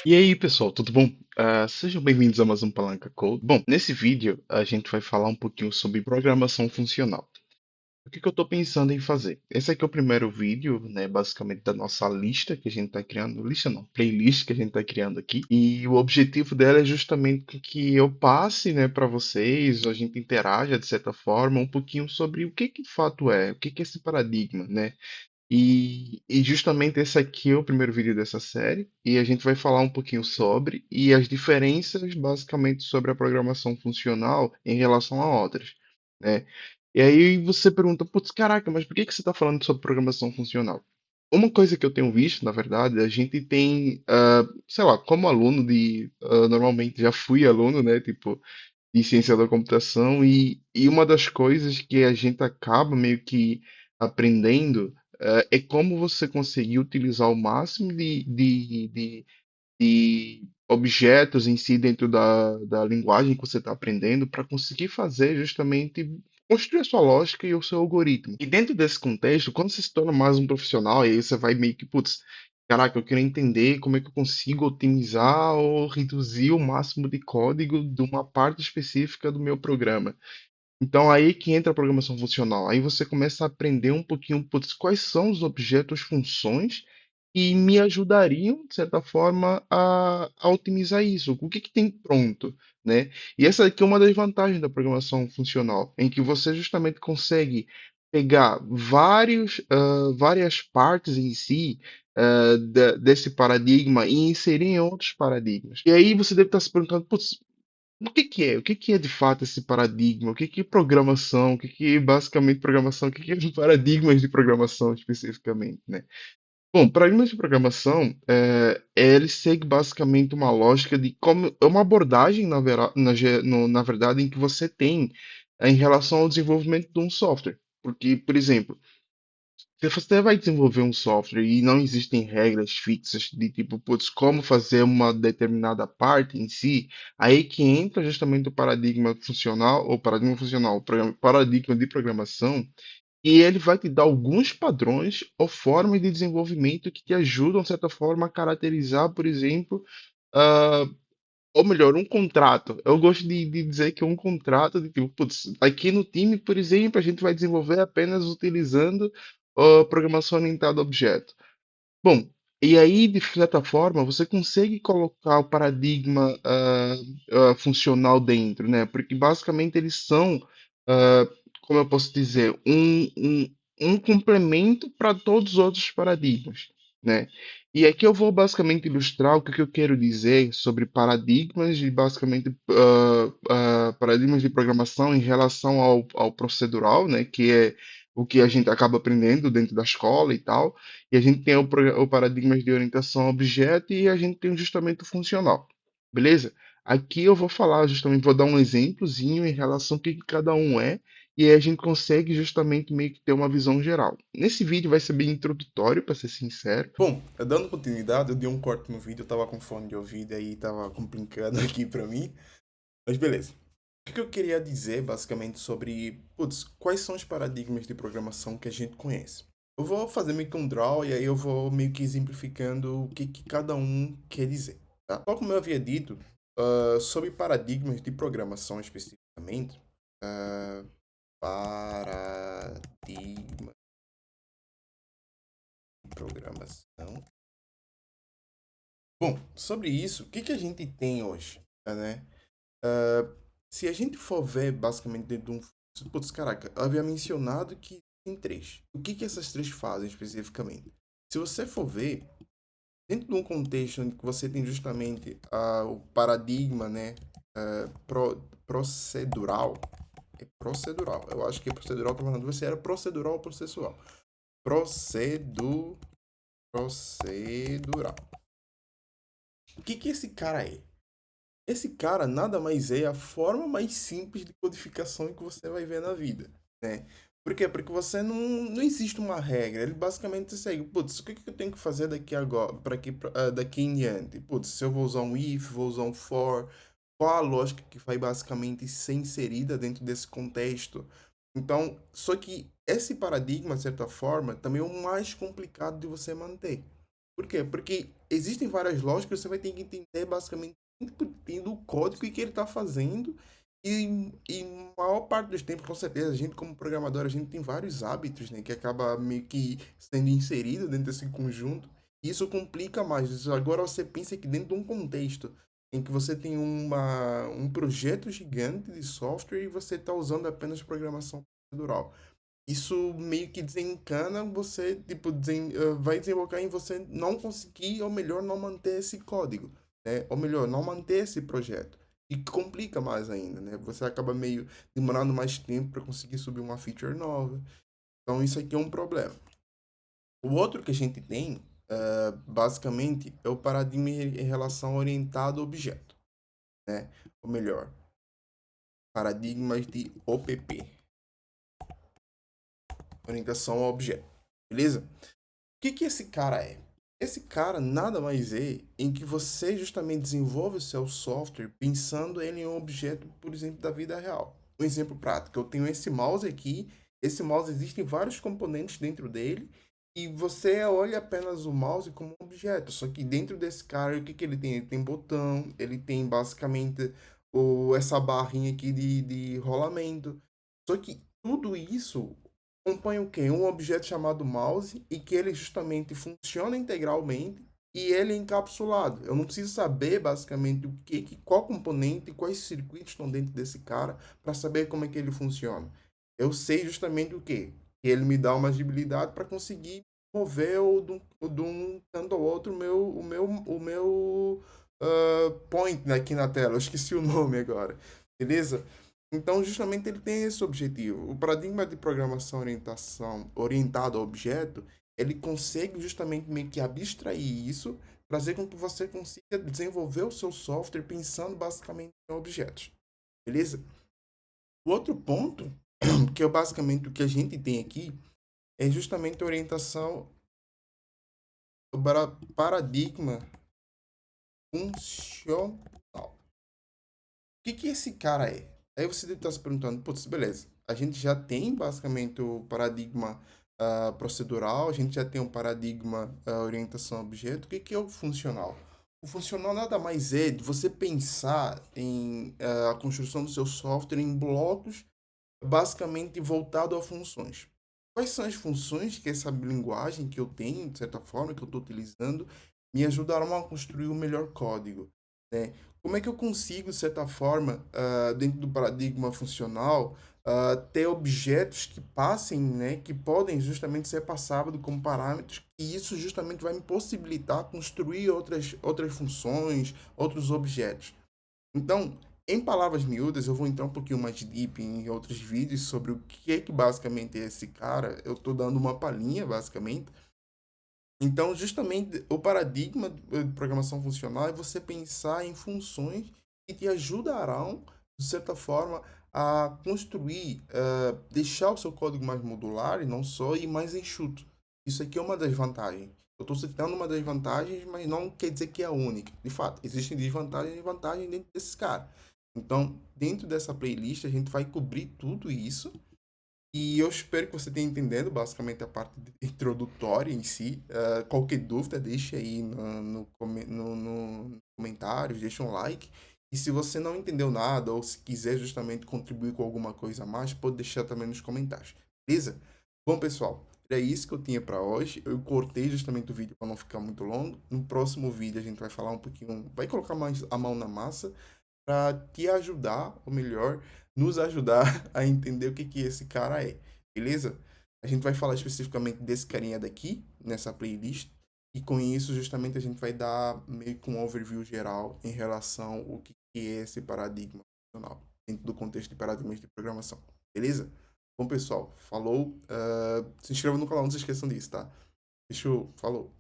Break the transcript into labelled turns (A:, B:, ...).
A: E aí, pessoal, tudo bom? Sejam bem-vindos a mais um Palanca Code. Bom, nesse vídeo a gente vai falar um pouquinho sobre programação funcional. O que que eu estou pensando em fazer? Esse aqui é o primeiro vídeo, né, basicamente da nossa lista que a gente está criando, lista não, playlist que a gente está criando aqui. E o objetivo dela é justamente que eu passe, né, para vocês, a gente interaja de certa forma um pouquinho sobre o que de fato é, o que que é esse paradigma, né? E justamente esse aqui é o primeiro vídeo dessa série, e a gente vai falar um pouquinho sobre e as diferenças basicamente sobre a programação funcional em relação a outras, né? E aí você pergunta, putz, caraca, mas por que que você está falando sobre programação funcional? Uma coisa que eu tenho visto, na verdade, a gente tem, sei lá, como aluno normalmente já fui aluno, né, tipo, de ciência da computação, e uma das coisas que a gente acaba meio que aprendendo é como você conseguir utilizar o máximo de objetos em si dentro da linguagem que você está aprendendo para conseguir fazer justamente construir a sua lógica e o seu algoritmo. E dentro desse contexto, quando você se torna mais um profissional, aí você vai meio que, putz, caraca, eu quero entender como é que eu consigo otimizar ou reduzir o máximo de código de uma parte específica do meu programa. Então aí que entra a programação funcional. Aí você começa a aprender um pouquinho, putz, quais são os objetos, funções que me ajudariam, de certa forma, a otimizar isso. O que que tem pronto, né? E essa aqui é uma das vantagens da programação funcional, em que você justamente consegue pegar várias partes em si, desse paradigma e inserir em outros paradigmas. E aí você deve estar se perguntando, putz, o que que é? O que que é de fato esse paradigma? O que que é programação? O que que é basicamente programação? O que que é paradigmas de programação especificamente, né? Bom, paradigmas de programação, ele segue basicamente uma lógica de como é uma abordagem na verdade em que você tem em relação ao desenvolvimento de um software. Porque, por exemplo, se você vai desenvolver um software e não existem regras fixas de tipo, putz, como fazer uma determinada parte em si, aí que entra justamente o paradigma funcional, ou paradigma funcional, paradigma de programação, e ele vai te dar alguns padrões ou formas de desenvolvimento que te ajudam, de certa forma, a caracterizar, por exemplo, ah, ou melhor, um contrato. Eu gosto de dizer que é um contrato de tipo, putz, aqui no time, por exemplo, a gente vai desenvolver apenas utilizando programação orientada a objeto. Bom, e aí, de certa forma, você consegue colocar o paradigma funcional dentro, né? Porque basicamente eles são, ah, como eu posso dizer, um complemento para todos os outros paradigmas, né? E aqui eu vou basicamente ilustrar o que eu quero dizer sobre paradigmas e basicamente paradigmas de programação em relação ao procedural, né? Que é o que a gente acaba aprendendo dentro da escola e tal. E a gente tem o paradigma de orientação a objeto e a gente tem justamente o funcional. Beleza? Aqui eu vou falar justamente, vou dar um exemplozinho em relação ao que cada um é, e aí a gente consegue justamente meio que ter uma visão geral. Nesse vídeo vai ser bem introdutório, para ser sincero.
B: Bom, dando continuidade, eu dei um corte no vídeo, eu tava com fone de ouvido aí tava complicando aqui pra mim. Mas beleza. O que eu queria dizer basicamente sobre, putz, quais são os paradigmas de programação que a gente conhece? Eu vou fazer meio que um draw e aí eu vou meio que exemplificando o que cada um quer dizer, tá? Tal como eu havia dito, sobre paradigmas de programação especificamente, ah, paradigma de programação. Bom, sobre isso, o que a gente tem hoje, né? Ah, Se a gente for ver basicamente dentro de um. Putz, caraca, eu havia mencionado que tem três. O que essas três fazem especificamente? Se você for ver, dentro de um contexto onde você tem justamente o paradigma, né? Procedural. É procedural. Eu acho que é procedural, tô falando você era procedural ou processual. Procedu, procedural. O que esse cara é? Esse cara nada mais é a forma mais simples de codificação que você vai ver na vida, né? Por quê? Porque você não existe uma regra. Ele basicamente segue, putz, o que que eu tenho que fazer daqui agora, daqui em diante? Putz, se eu vou usar um if, vou usar um for, qual a lógica que vai basicamente ser inserida dentro desse contexto? Então, só que esse paradigma, de certa forma, também é o mais complicado de você manter. Por quê? Porque existem várias lógicas, você vai ter que entender basicamente tendo o código e que ele está fazendo. E maior parte dos tempos, com certeza, a gente como programador, a gente tem vários hábitos, né, que acaba meio que sendo inserido dentro desse conjunto. E isso complica mais. Agora você pensa que dentro de um contexto em que você tem um projeto gigante de software e você está usando apenas programação procedural. Isso meio que desencana você, tipo, vai desembocar em você não conseguir, ou melhor, não manter esse código, né? Ou melhor, não manter esse projeto. E complica mais ainda, né? Você acaba meio demorando mais tempo para conseguir subir uma feature nova. Então, isso aqui é um problema. O outro que a gente tem, basicamente, é o paradigma em relação orientado a objeto, né? Ou melhor, paradigmas de OPP, orientação a objeto. Beleza? Que esse cara é? Esse cara nada mais é em que você justamente desenvolve o seu software pensando ele em um objeto, por exemplo, da vida real. Um exemplo prático, eu tenho esse mouse aqui, esse mouse existem vários componentes dentro dele, e você olha apenas o mouse como um objeto. Só que dentro desse cara, o que ele tem? Ele tem botão, ele tem basicamente essa barrinha aqui de rolamento. Só que tudo isso compõe o quê? Um objeto chamado mouse e que ele justamente funciona integralmente e ele é encapsulado. Eu não preciso saber basicamente qual componente, quais circuitos estão dentro desse cara para saber como é que ele funciona. Eu sei justamente o quê? Que ele me dá uma agilidade para conseguir mover de um canto ao outro o meu point aqui na tela. Eu esqueci o nome agora. Beleza? Então, justamente ele tem esse objetivo. O paradigma de programação orientado a objeto, ele consegue justamente meio que abstrair isso, trazer com que você consiga desenvolver o seu software pensando basicamente em objetos. Beleza? O outro ponto, que é basicamente o que a gente tem aqui, é justamente a orientação para paradigma funcional. Que esse cara é? Aí você deve estar se perguntando, putz, beleza. A gente já tem basicamente o paradigma procedural, a gente já tem o paradigma orientação a objeto. Que é o funcional? O funcional nada mais é de você pensar em a construção do seu software em blocos basicamente voltado a funções. Quais são as funções que essa linguagem que eu tenho, de certa forma, que eu estou utilizando, me ajudarão a construir o melhor código, né? Como é que eu consigo, de certa forma, dentro do paradigma funcional, ter objetos que passem, né, que podem justamente ser passados como parâmetros, e isso justamente vai me possibilitar construir outras funções, outros objetos. Então, em palavras miúdas, eu vou entrar um pouquinho mais deep em outros vídeos sobre o que é que basicamente é esse cara. Eu estou dando uma palhinha, basicamente. Então, justamente, o paradigma de programação funcional é você pensar em funções que te ajudarão, de certa forma, a construir, deixar o seu código mais modular e não só, e mais enxuto. Isso aqui é uma das vantagens. Eu estou citando uma das vantagens, mas não quer dizer que é a única. De fato, existem desvantagens e vantagens dentro desses caras. Então, dentro dessa playlist, a gente vai cobrir tudo isso e eu espero que você tenha entendido basicamente a parte introdutória em si. Qualquer dúvida, deixe aí no comentários, deixa um like. E se você não entendeu nada ou se quiser justamente contribuir com alguma coisa a mais, pode deixar também nos comentários. Beleza? Bom, pessoal, era isso que eu tinha para hoje. Eu cortei justamente o vídeo para não ficar muito longo. No próximo vídeo a gente vai falar um pouquinho, vai colocar mais a mão na massa para te ajudar, ou melhor, nos ajudar a entender o que esse cara é, beleza? A gente vai falar especificamente desse carinha daqui, nessa playlist, e com isso, justamente, a gente vai dar meio que um overview geral em relação ao que é esse paradigma funcional, dentro do contexto de paradigmas de programação, beleza? Bom, pessoal, falou. Se inscreva no canal, não se esqueçam disso, tá? Fechou, falou.